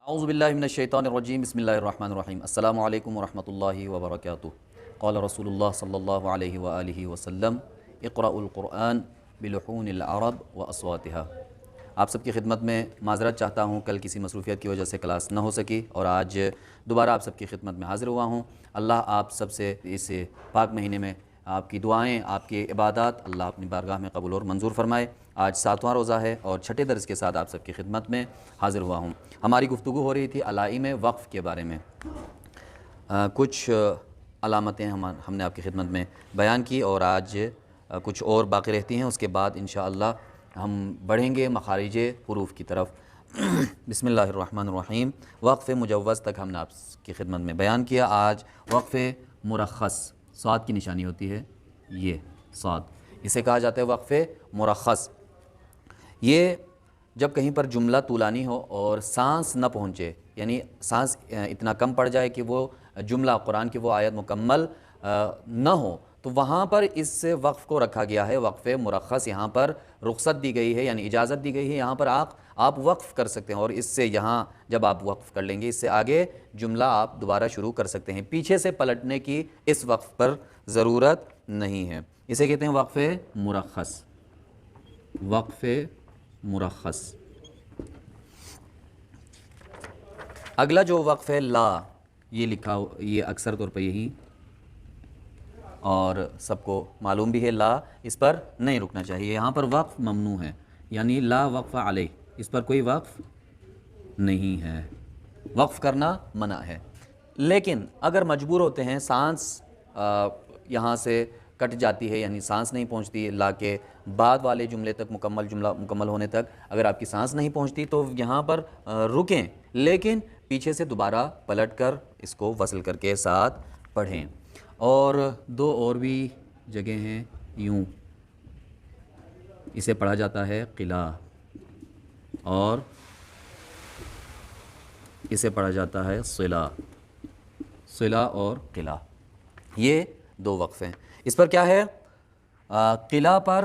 اعوذ باللہ من الشیطان الرجیم بسم اللہ الرحمن الرحیم السلام علیکم ورحمۃ اللہ وبرکاتہ قال رسول اللہ صلی اللہ علیہ وآلہ وسلم اقرأوا القرآن بلحون العرب واصواتها۔ آپ سب کی خدمت میں معذرت چاہتا ہوں، کل کسی مصروفیت کی وجہ سے کلاس نہ ہو سکی اور آج دوبارہ آپ سب کی خدمت میں حاضر ہوا ہوں۔ اللہ آپ سب سے اس پاک مہینے میں آپ کی دعائیں، آپ کی عبادات اللہ اپنی بارگاہ میں قبول اور منظور فرمائے۔ آج 7واں روزہ ہے اور چھٹے درس کے ساتھ آپ سب کی خدمت میں حاضر ہوا ہوں۔ ہماری گفتگو ہو رہی تھی علائم وقف کے بارے میں۔ کچھ علامتیں ہم نے آپ کی خدمت میں بیان کی اور آج کچھ اور باقی رہتی ہیں، اس کے بعد انشاءاللہ ہم بڑھیں گے مخارج حروف کی طرف۔ بسم اللہ الرحمن الرحیم۔ وقف مجوز تک ہم نے آپ کی خدمت میں بیان کیا۔ آج وقف مرخص، صاد کی نشانی ہوتی ہے یہ صاد، اسے کہا جاتا ہے وقف مرخص۔ یہ جب کہیں پر جملہ طولانی ہو اور سانس نہ پہنچے، یعنی سانس اتنا کم پڑ جائے کہ وہ جملہ قرآن کی وہ آیت مکمل نہ ہو، تو وہاں پر اس وقف کو رکھا گیا ہے وقف مرخص۔ یہاں پر رخصت دی گئی ہے، یعنی اجازت دی گئی ہے، یہاں پر آپ وقف کر سکتے ہیں اور اس سے یہاں جب آپ وقف کر لیں گے اس سے آگے جملہ آپ دوبارہ شروع کر سکتے ہیں، پیچھے سے پلٹنے کی اس وقف پر ضرورت نہیں ہے۔ اسے کہتے ہیں وقف مرخص، وقف مرخص۔ اگلا جو وقف ہے لا، یہ لکھا ہو، یہ اکثر طور پر یہی اور سب کو معلوم بھی ہے، لا اس پر نہیں رکنا چاہیے۔ یہاں پر وقف ممنوع ہے، یعنی لا وقف علیہ، اس پر کوئی وقف نہیں ہے، وقف کرنا منع ہے۔ لیکن اگر مجبور ہوتے ہیں، سانس یہاں سے کٹ جاتی ہے، یعنی سانس نہیں پہنچتی لا کے بعد والے جملے تک، جملہ مکمل ہونے تک اگر آپ کی سانس نہیں پہنچتی تو یہاں پر رکیں، لیکن پیچھے سے دوبارہ پلٹ کر اس کو وصل کر کے ساتھ پڑھیں۔ اور دو اور بھی جگہ ہیں یوں، اسے پڑھا جاتا ہے قلع اور اسے پڑھا جاتا ہے صلہ، صلہ اور قلع، یہ دو وقف ہیں۔ اس پر کیا ہے؟ قلع پر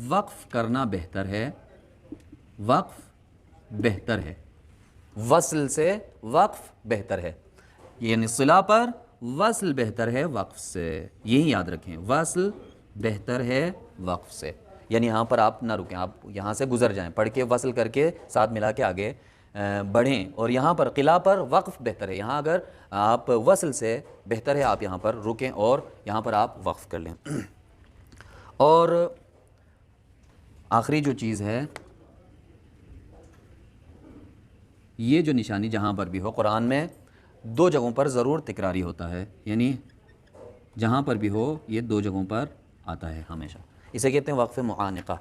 وقف کرنا بہتر ہے، وقف بہتر ہے، وصل سے وقف بہتر ہے، یعنی صلہ پر وصل بہتر ہے وقف سے، یہی یاد رکھیں، وصل بہتر ہے وقف سے، یعنی یہاں پر آپ نہ رکیں، آپ یہاں سے گزر جائیں، پڑھ کے وصل کر کے ساتھ ملا کے آگے بڑھیں۔ اور یہاں پر قلع پر وقف بہتر ہے، یہاں اگر آپ وصل سے بہتر ہے آپ یہاں پر رکیں اور یہاں پر آپ وقف کر لیں۔ اور آخری جو چیز ہے، یہ جو نشانی جہاں پر بھی ہو، قرآن میں دو جگہوں پر ضرور تکراری ہوتا ہے، یعنی جہاں پر بھی ہو یہ دو جگہوں پر آتا ہے ہمیشہ، اسے کہتے ہیں وقف معانقہ۔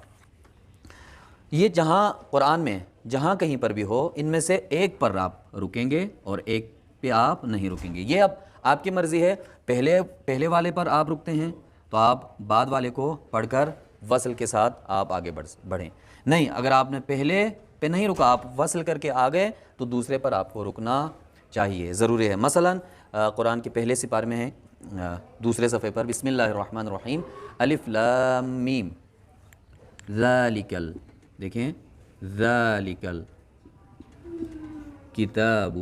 یہ جہاں قرآن میں جہاں کہیں پر بھی ہو، ان میں سے ایک پر آپ رکیں گے اور ایک پہ آپ نہیں رکیں گے، یہ اب آپ کی مرضی ہے۔ پہلے والے پر آپ رکتے ہیں تو آپ بعد والے کو پڑھ کر وصل کے ساتھ آپ آگے بڑھیں، نہیں اگر آپ نے پہلے پہ نہیں رکا، آپ وصل کر کے آگئے تو دوسرے پر آپ کو رکنا چاہیے، ضروری ہے۔ مثلا قرآن کے پہلے سپارے میں ہے دوسرے صفحے پر، بسم اللہ الرحمن الرحیم، الف لام میم ذالکل، دیکھیں ذالکل کتاب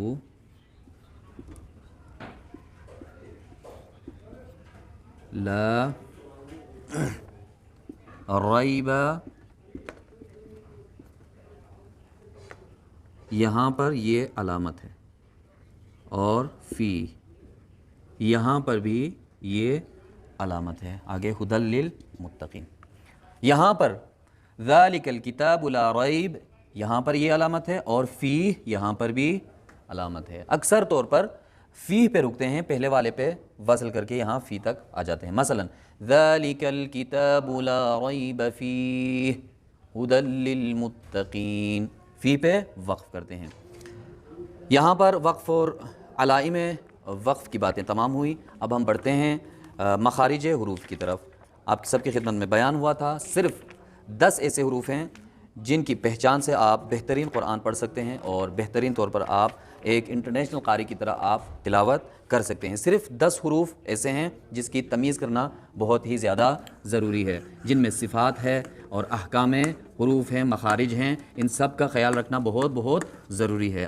لا ریب، یہاں پر یہ علامت ہے، اور فی یہاں پر بھی یہ علامت ہے، آگے ھدی للمتقین، یہاں پر ذالک الکتاب لا ریب یہاں پر یہ علامت ہے، اور فی یہاں پر بھی علامت ہے۔ اکثر طور پر فی پہ رکتے ہیں، پہلے والے پہ وصل کر کے یہاں فی تک آ جاتے ہیں، مثلا ذالک الکتاب لا ریب فیہ ھدی للمتقین، فی پہ وقف کرتے ہیں۔ یہاں پر وقف اور علائم وقف کی باتیں تمام ہوئی، اب ہم بڑھتے ہیں مخارج حروف کی طرف۔ آپ سب کی خدمت میں بیان ہوا تھا، صرف 10 ایسے حروف ہیں جن کی پہچان سے آپ بہترین قرآن پڑھ سکتے ہیں اور بہترین طور پر آپ ایک انٹرنیشنل قاری کی طرح آپ تلاوت کر سکتے ہیں۔ صرف 10 حروف ایسے ہیں جس کی تمیز کرنا بہت ہی زیادہ ضروری ہے، جن میں صفات ہے اور احکام حروف ہیں، مخارج ہیں، ان سب کا خیال رکھنا بہت ضروری ہے۔